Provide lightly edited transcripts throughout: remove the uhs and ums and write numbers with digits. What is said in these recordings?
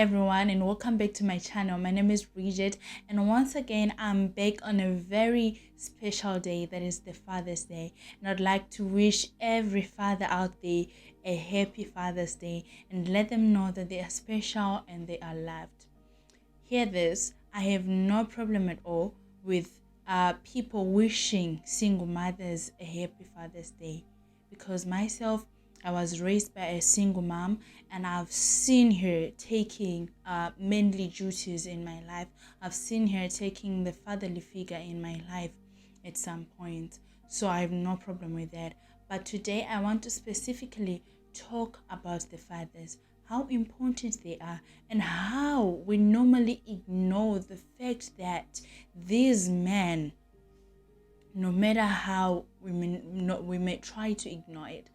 everyone, and welcome back to my channel. My name is Bridget, and once again I'm back on a very special day, that is the Father's Day. And I'd like to wish every father out there a happy Father's Day and let them know that they are special and they are loved. Hear this, I have no problem at all with people wishing single mothers a happy Father's Day, because myself, I was raised by a single mom, and I've seen her taking manly duties in my life. I've seen her taking the fatherly figure in my life at some point. So I have no problem with that. But today I want to specifically talk about the fathers, how important they are, and how we normally ignore the fact that these men, no matter how we may try to ignore it,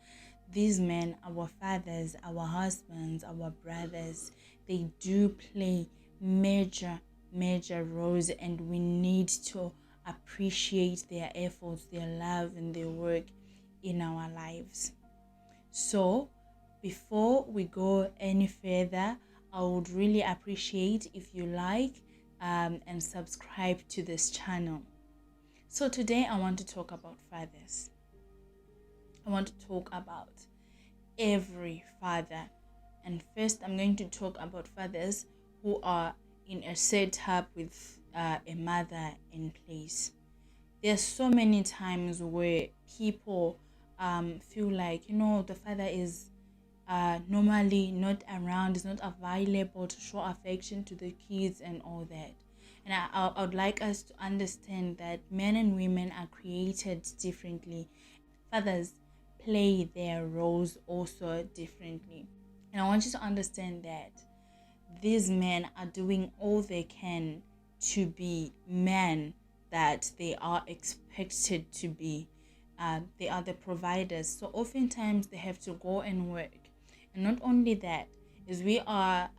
these men, our fathers, our husbands, our brothers, they do play major roles, and we need to appreciate their efforts, their love, and their work in our lives. So before we go any further, I would really appreciate if you like and subscribe to this channel. So today I want to talk about fathers. I want to talk about every father. And first, I'm going to talk about fathers who are in a setup with a mother in place. There's so many times where people feel like, the father is normally not around, is not available to show affection to the kids and all that. And I would like us to understand that men and women are created differently. Fathers play their roles also differently. And I want you to understand that these men are doing all they can to be men that they are expected to be. They are the providers. So oftentimes they have to go and work. And not only that, as we are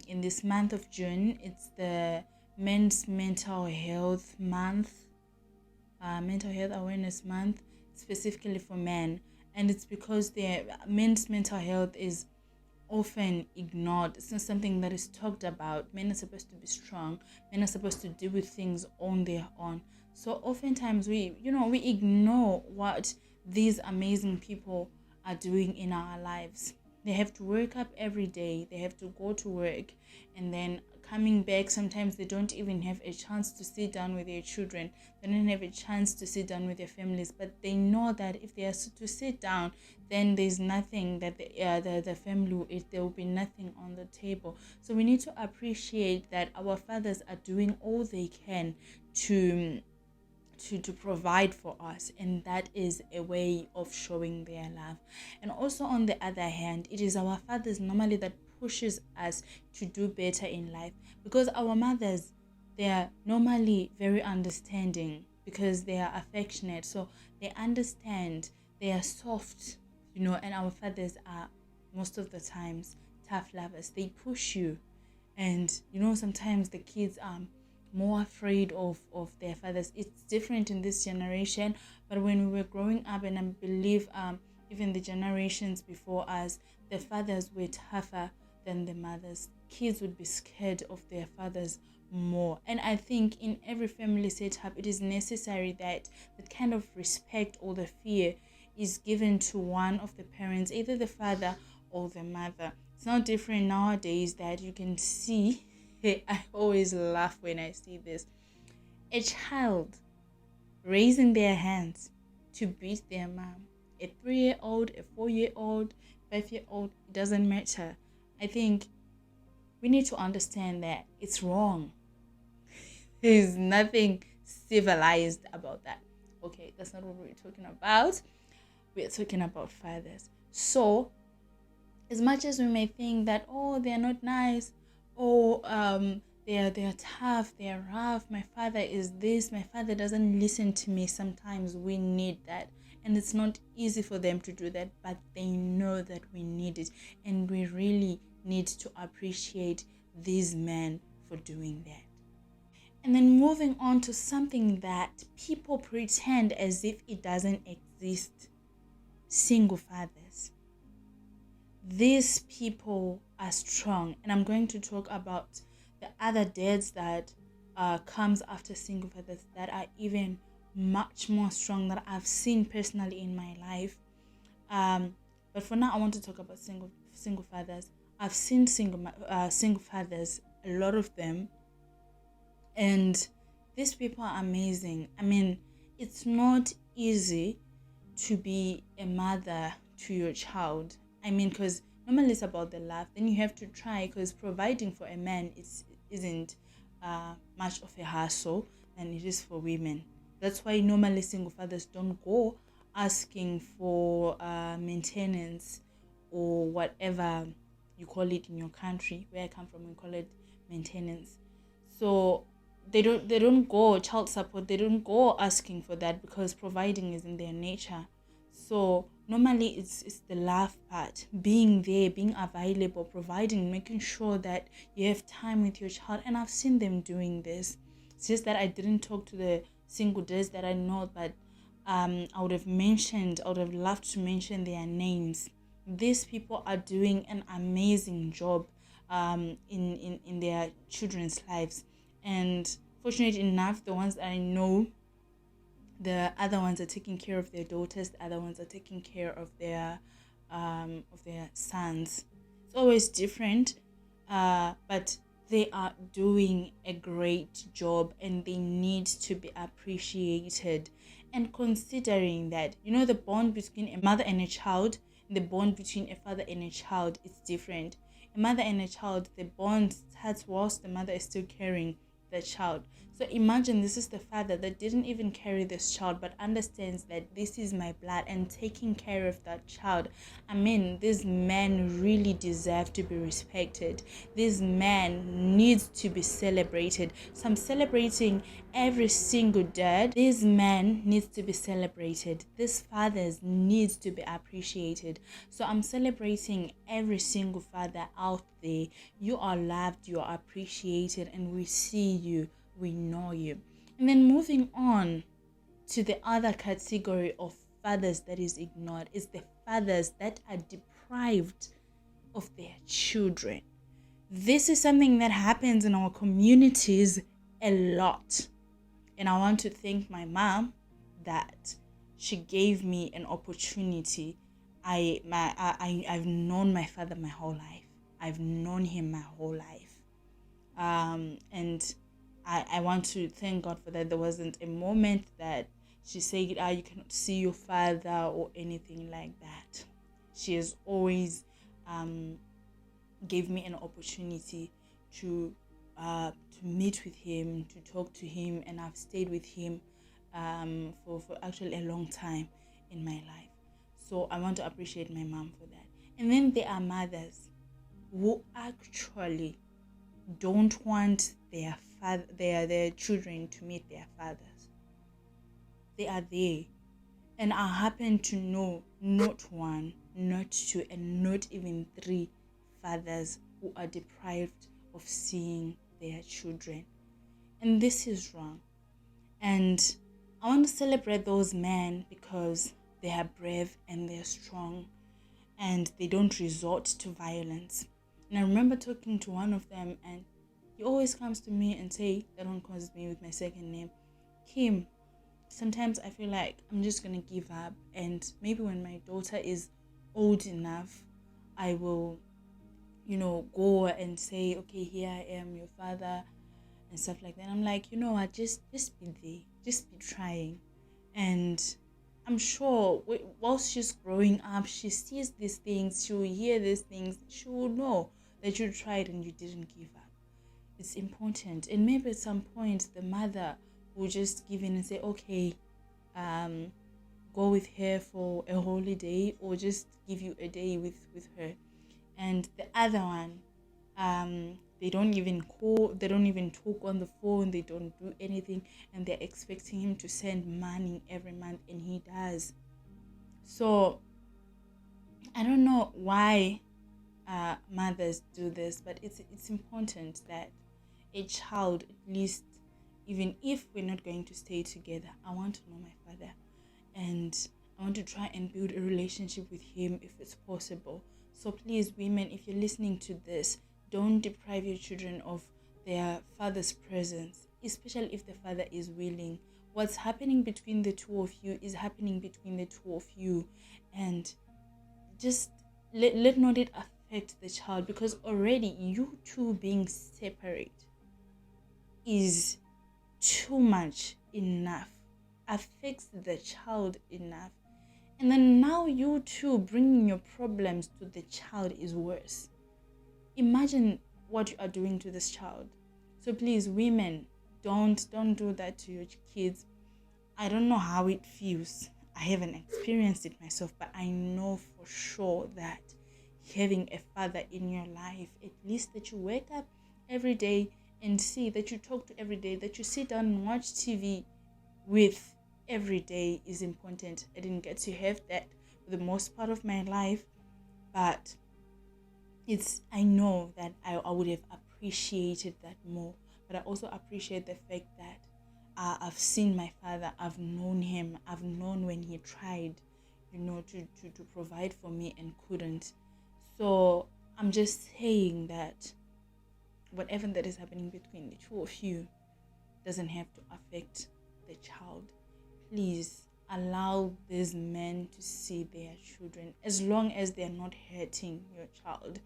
in this month of June, it's the Men's Mental Health Month, Mental Health Awareness Month, specifically for men. And it's because their men's mental health is often ignored. It's not something that is talked about. Men are supposed to be strong. Men are supposed to deal with things on their own. So oftentimes we ignore what these amazing people are doing in our lives. They have to wake up every day. They have to go to work, and then coming back, sometimes they don't even have a chance to sit down with their children. They don't have a chance to sit down with their families, but they know that if they are to sit down, then there's nothing that the family will eat. There will be nothing on the table. So we need to appreciate that our fathers are doing all they can to provide for us, and that is a way of showing their love. And also, on the other hand, it is our fathers normally that pushes us to do better in life, because our mothers, they are normally very understanding, because they are affectionate, so they understand, they are soft, and our fathers are most of the times tough lovers. They push you, and sometimes the kids are more afraid of their fathers. It's different in this generation, but when we were growing up, and I believe even the generations before us, the fathers were tougher than the mothers. Kids would be scared of their fathers more. And I think in every family setup, it is necessary that that kind of respect or the fear is given to one of the parents, either the father or the mother. It's not different nowadays that you can see. I always laugh when I see this. A child raising their hands to beat their mom. A 3-year-old, a 4-year-old, 5-year-old, it doesn't matter. I think we need to understand that it's wrong. There's nothing civilized about that. Okay, that's not what we're talking about. We're talking about fathers. So, as much as we may think that, they're not nice, they're tough, they're rough, my father is this, my father doesn't listen to me, sometimes we need that. And it's not easy for them to do that, but they know that we need it, and we really need to appreciate these men for doing that. And then moving on to something that people pretend as if it doesn't exist: single fathers. these people are strong. And I'm going to talk about the other dads that comes after single fathers that are even much more strong, that I've seen personally in my life. But for now, I want to talk about single fathers. I've seen single fathers, a lot of them, and these people are amazing. I mean, it's not easy to be a mother to your child. I mean, because normally it's about the love. Then you have to try, because providing for a man isn't much of a hassle than it is for women. That's why normally single fathers don't go asking for maintenance or whatever you call it in your country. Where I come from, we call it maintenance. So they don't go child support. They don't go asking for that, because providing is in their nature. So normally it's the love part, being there, being available, providing, making sure that you have time with your child. And I've seen them doing this. It's just that I didn't talk to the single dads that I know, but I would have loved to mention their names. These people are doing an amazing job in their children's lives. And fortunate enough, the ones that I know, the other ones are taking care of their daughters, the other ones are taking care of their sons. It's always different, but they are doing a great job and they need to be appreciated. And considering that, the bond between a mother and a child, the bond between a father and a child is different. A mother and a child, the bond starts whilst the mother is still carrying the child. So imagine this is the father that didn't even carry this child, but understands that this is my blood and taking care of that child. I mean, this man really deserves to be respected. This man needs to be celebrated. So I'm celebrating every single dad. This man needs to be celebrated. This fathers needs to be appreciated. So I'm celebrating every single father out there. You are loved, you are appreciated, and we see you, we know you. And then moving on to the other category of fathers that is ignored is the fathers that are deprived of their children. This is something that happens in our communities a lot. And I want to thank my mom that she gave me an opportunity. I've known my father my whole life. I've known him my whole life. And I want to thank God for that. There wasn't a moment that she said, you cannot see your father or anything like that. She has always gave me an opportunity to meet with him, to talk to him, and I've stayed with him for actually a long time in my life. So I want to appreciate my mom for that. And then there are mothers who actually don't want their children to meet their fathers. They are there. And I happen to know not one, not two, and not even three fathers who are deprived of seeing their children. And this is wrong. And I want to celebrate those men because they are brave and they're strong and they don't resort to violence. And I remember talking to one of them, and he always comes to me and say, that one calls me with my second name, Kim, sometimes I feel like I'm just going to give up, and maybe when my daughter is old enough, I will, go and say, okay, here I am, your father, and stuff like that. I'm like, what, just be there, just be trying. And I'm sure whilst she's growing up, she sees these things, she will hear these things, she will know that you tried and you didn't give up. It's important. And maybe at some point the mother will just give in and say, okay, go with her for a holiday, or just give you a day with her. And the other one, they don't even call, they don't even talk on the phone, they don't do anything, and they're expecting him to send money every month, and he does. So I don't know why mothers do this, but it's important that a child, at least, even if we're not going to stay together, I want to know my father, and I want to try and build a relationship with him if it's possible, So please, women, if you're listening to this, don't deprive your children of their father's presence, especially if the father is willing. What's happening between the two of you is happening between the two of you, and just let not it affect the child, because already you two being separate is too much enough, affects the child enough. And then now you two bringing your problems to the child is worse. Imagine what you are doing to this child. So please, women, don't do that to your kids. I don't know how it feels. I haven't experienced it myself, but I know for sure that having a father in your life, at least that you wake up every day and see, that you talk to every day, that you sit down and watch TV with every day, is important. I didn't get to have that for the most part of my life, but I know that I would have appreciated that more. But I also appreciate the fact that I've seen my father, I've known him, I've known when he tried, to provide for me and couldn't. So I'm just saying that whatever that is happening between the two of you doesn't have to affect the child. Please allow these men to see their children, as long as they're not hurting your child.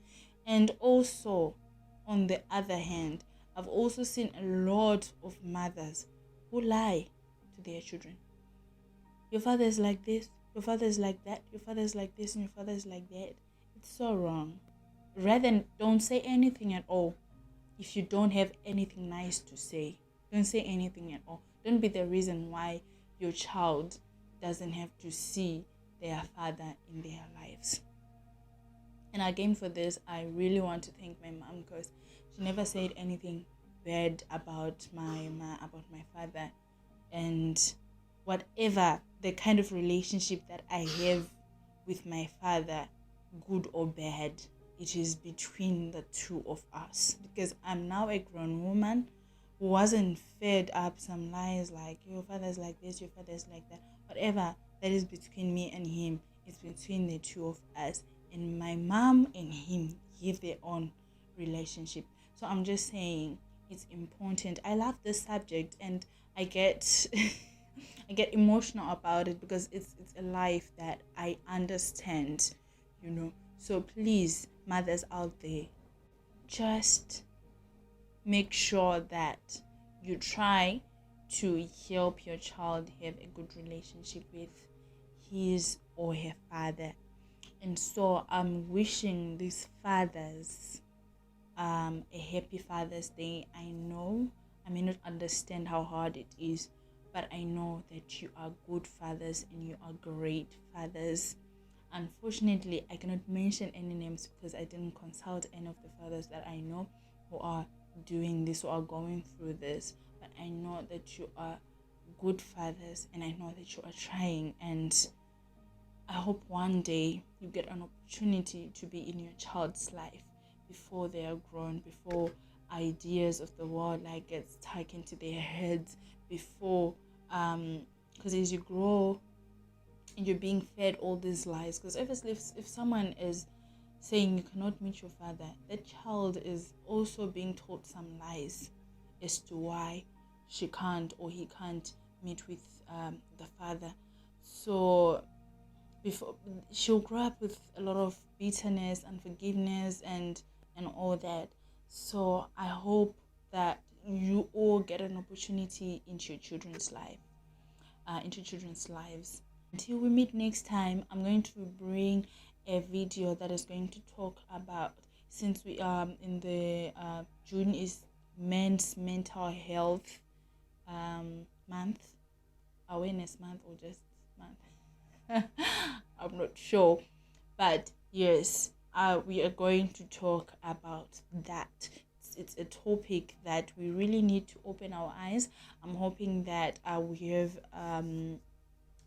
And also, on the other hand, I've also seen a lot of mothers who lie to their children. Your father is like this, your father is like that, your father is like this, and your father is like that. It's so wrong. Rather, don't say anything at all. If you don't have anything nice to say, don't say anything at all. Don't be the reason why your child doesn't have to see their father in their lives. And again, for this, I really want to thank my mom, because she never said anything bad about my father. And whatever the kind of relationship that I have with my father, good or bad, it is between the two of us, because I'm now a grown woman who wasn't fed up some lies like your father's like this, your father's like that. Whatever that is between me and him, it's between the two of us. And my mom and him have their own relationship. So I'm just saying, it's important. I love this subject, and I get I get emotional about it, because it's a life that I understand, So please, mothers out there, just make sure that you try to help your child have a good relationship with his or her father. And so I'm wishing these fathers a happy Father's Day. I know I may not understand how hard it is, but I know that you are good fathers and you are great fathers. Unfortunately, I cannot mention any names because I didn't consult any of the fathers that I know who are doing this, who are going through this. But I know that you are good fathers, and I know that you are trying, and I hope one day you get an opportunity to be in your child's life before they are grown, before ideas of the world gets stuck into their heads, before because as you grow and you're being fed all these lies, because obviously if someone is saying you cannot meet your father, that child is also being taught some lies as to why she can't or he can't meet with the father. So before, she'll grow up with a lot of bitterness, unforgiveness, and all that. So I hope that you all get an opportunity into your children's lives. Until we meet next time, I'm going to bring a video that is going to talk about, since we are in the June is Men's Mental Health month, awareness month, or just month. I'm not sure, but yes, we are going to talk about that. It's a topic that we really need to open our eyes. I'm hoping that we have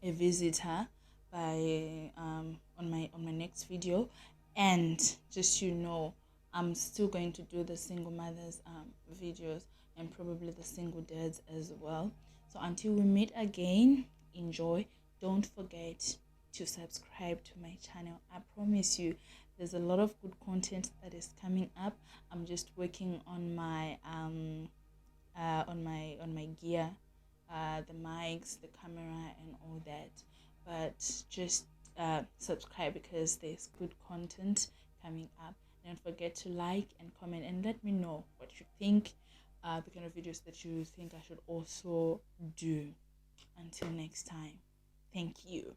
a visitor by on my next video, and just I'm still going to do the single mothers videos, and probably the single dads as well. So until we meet again, enjoy. Don't forget to subscribe to my channel. I promise you There's a lot of good content that is coming up. I'm just working on my on my gear, the mics, the camera, and all that. But just subscribe because there's good content coming up. Don't forget to like and comment and let me know what you think, the kind of videos that you think I should also do. Until next time, thank you.